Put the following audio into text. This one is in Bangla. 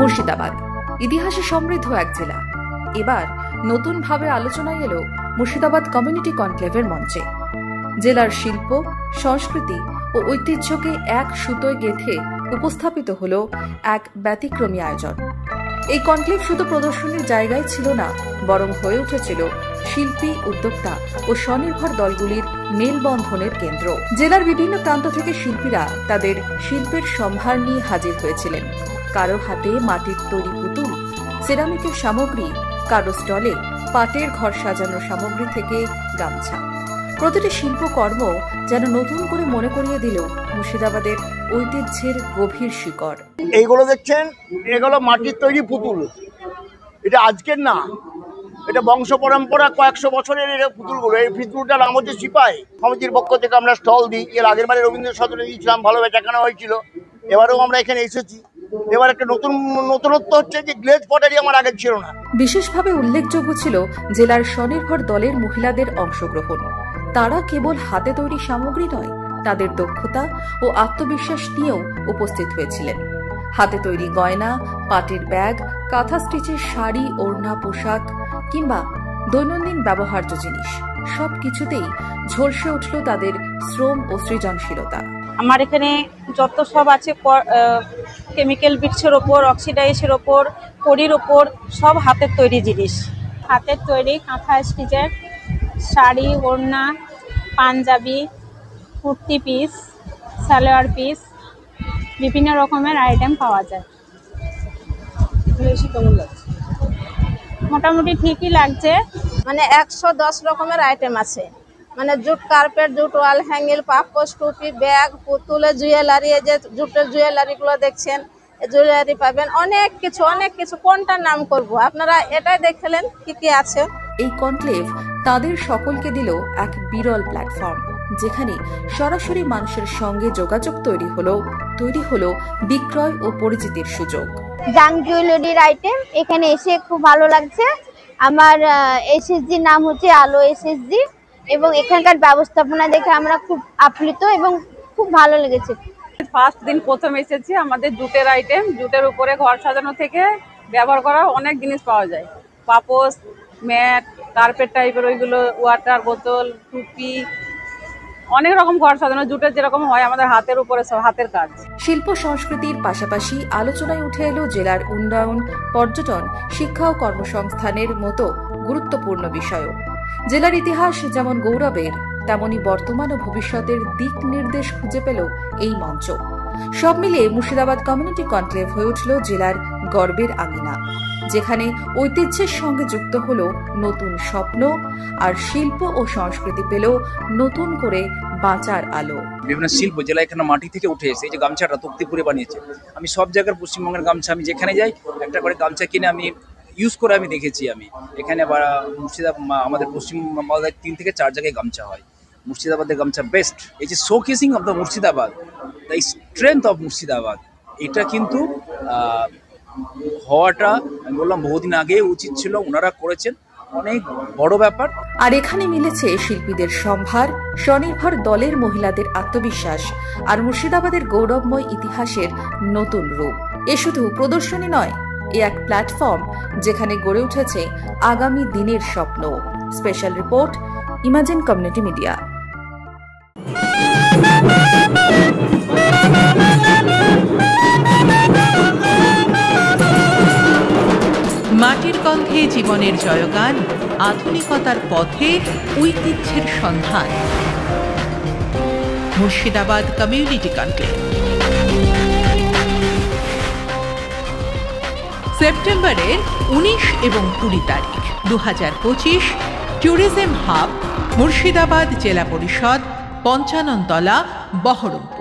মুর্শিদাবাদ ইতিহাসে সমৃদ্ধ এক জেলা। এবার নতুনভাবে আলোচনায় এলো মুর্শিদাবাদ কমিউনিটি কনক্লেভের মঞ্চে। জেলার শিল্প, সংস্কৃতি ও ঐতিহ্যকে এক সুতোয় গেঁথে উপস্থাপিত হল এক ব্যতিক্রমী আয়োজন। এই কনক্লেভ শুধু প্রদর্শনীর জায়গায় ছিল না, বরং হয়ে উঠেছিল শিল্পী, উদ্যোক্তা ও স্বনির্ভর দলগুলির মেলবন্ধনের কেন্দ্র। জেলার বিভিন্ন প্রান্ত থেকে শিল্পীরা তাদের শিল্পের সম্ভার নিয়ে হাজির হয়েছিলেন। কারো হাতে মাটির তৈরি পুতুল, সিরামিকের সামগ্রী, কারো স্টলে পাটের ঘর সাজানোর সামগ্রী থেকে গামছা। প্রতিটি শিল্পকর্ম যেন নতুন করে মনে করিয়ে দিল মুর্শিদাবাদের ঐতিহ্যের গভীর শিকড়। এইগুলো দেখছেন, এগুলো মাটির তৈরি পুতুল। এটা আজকের না, এটা বংশ পরম্পরা কয়েকশো বছরের এই পুতুলগুলো। এই পুতুলটার নাম হচ্ছে সিপাই। সমিতির পক্ষ থেকে আমরা স্টল দিই। এর আগের বারে রবীন্দ্র সদনে দিয়েছিলাম, ভালো বেচাকেনা হয়েছিল। এবারেও আমরা এখানে এসেছি। এবার একটা নতুনত্ব হচ্ছে যে গ্লেজ পটারি আমার আগে ছিল না। বিশেষভাবে উল্লেখযোগ্য ছিল জেলার স্বনির্ভর দলের মহিলাদের অংশগ্রহণ। তারা কেবল হাতে তৈরি সামগ্রী নয়, তাদের দক্ষতা ও আত্মবিশ্বাস নিয়েও উপস্থিত হয়েছিলেন। হাতে তৈরি গয়না, পাটের ব্যাগ, কাঁথা স্টিচের শাড়ি, ওড়না, পোশাক কিংবা দৈনন্দিন ব্যবহার্য জিনিস, সবকিছুতেই ঝলসে উঠল তাদের শ্রম ও সৃজনশীলতা। আমার এখানে যত সব আছে, কেমিক্যাল বিটসের ওপর, অক্সিডাইজের ওপর, কড়ির ওপর, সব হাতের তৈরি জিনিস। হাতের তৈরি কাঁথা স্টিচের শাড়ি, ওড়না, পাঞ্জাবি, কুর্তি পিস, সালোয়ার পিস, বিভিন্ন রকমের আইটেম পাওয়া যায়। কেমন লাগছে? মোটামুটি ঠিকই লাগছে। মানে 110 রকমের আইটেম আছে। মানে জুট কার্পেট, জুট ওয়াল হ্যাঙ্গেল, পাপোশ, টুপি, ব্যাগ, পুতুলের জুয়েলারি, এই যে জুটের জুয়েলারিগুলো দেখছেন, এই জুয়েলারি পাবেন। অনেক কিছু কোনটার নাম করব, আপনারা এটাই দেখলেন কি কি আছে। এই কনক্লেভ তাদের সকলকে দিল এক বিরল প্ল্যাটফর্ম, যেখানে সরাসরি মানুষের সঙ্গে যোগাযোগ তৈরি হলো বিক্রয় ও পরিচিতির সুযোগ। জাং জুয়েলারির আইটেম এখানে এসে খুব ভালো লাগছে। আমার এসএসজি নাম হচ্ছে আলো এসএসজি, এবং এখানকার ব্যবস্থাপনা দেখে আমরা খুব আপ্লুত এবং খুব ভালো লেগেছে। ফার্স্ট দিন প্রথম এসেছি। আমাদের জুটের আইটেম, জুটের উপরে ঘর সাজানো থেকে ব্যবহার করা অনেক জিনিস পাওয়া যায়। পাপোশ, ম্যাট, কার্পেট টাইপের ওইগুলো, ওয়াটার বোতল, টুপি, অনেক রকম ঘর সাজানো জুটের যেরকম হয় আমাদের হাতের উপরে, সব হাতের কাজ। শিল্প সংস্কৃতির পাশাপাশি আলোচনায় উঠে এলো জেলার উন্নয়ন, পর্যটন, শিক্ষা ও কর্মসংস্থানের মতো গুরুত্বপূর্ণ বিষয়ও। জেলার ইতিহাস যেমন গৌরবের, তেমনি বর্তমান ও ভবিষ্যতের দিক নির্দেশ খুঁজে পেল এই মঞ্চ। সব মিলিয়ে মুর্শিদাবাদ কমিউনিটি কনক্লেভ হয়ে উঠল জেলার গর্বের আঙিনা, যেখানে ঐতিহ্যের সঙ্গে যুক্ত হল নতুন স্বপ্ন, আর শিল্প ও সংস্কৃতি পেল নতুন করে বাঁচার আলো। বিভিন্ন শিল্প জেলা এখানে মাটি থেকে উঠে এসে, এই যে গামছাটা তক্তিপুরে বানিয়েছে। আমি সব জায়গার পশ্চিমবঙ্গের গামছা, আমি যেখানে যাই একটা করে গামছা কিনে আমি ইউজ করে আমি দেখেছি। আমি এখানে মুর্শিদাবাদ, আমাদের পশ্চিমবঙ্গে 3 থেকে 4 জায়গায় গামছা হয়। মুর্শিদাবাদের গামছা বেস্ট। এই যে showcasing of the Murshidabad, the strength of Murshidabad, এটা কিন্তু হওয়াটা আমি বললাম বহুদিন আগে উচিত ছিল, ওনারা করেছেন, অনেক বড় ব্যাপার। আর এখানে মিলেছে শিল্পীদের সম্ভার, স্বনির্ভর দলের মহিলাদের আত্মবিশ্বাস, আর মুর্শিদাবাদের গৌরবময় ইতিহাসের নতুন রূপ। এ শুধু প্রদর্শনী নয়, এ এক প্ল্যাটফর্ম যেখানে গড়ে উঠেছে আগামী দিনের স্বপ্ন। Special report, imagine community media. মাটির গন্ধে জীবনের জয়গান, আধুনিকতার পথে ঐতিহ্যের সন্ধান। মুর্শিদাবাদ কমিউনিটি কনক্লেভ সেপ্টেম্বরের 19 এবং 20 তারিখ 2025, ট্যুরিজম হাব, মুর্শিদাবাদ জেলা পরিষদ, 55 তলা, বহরমপুর।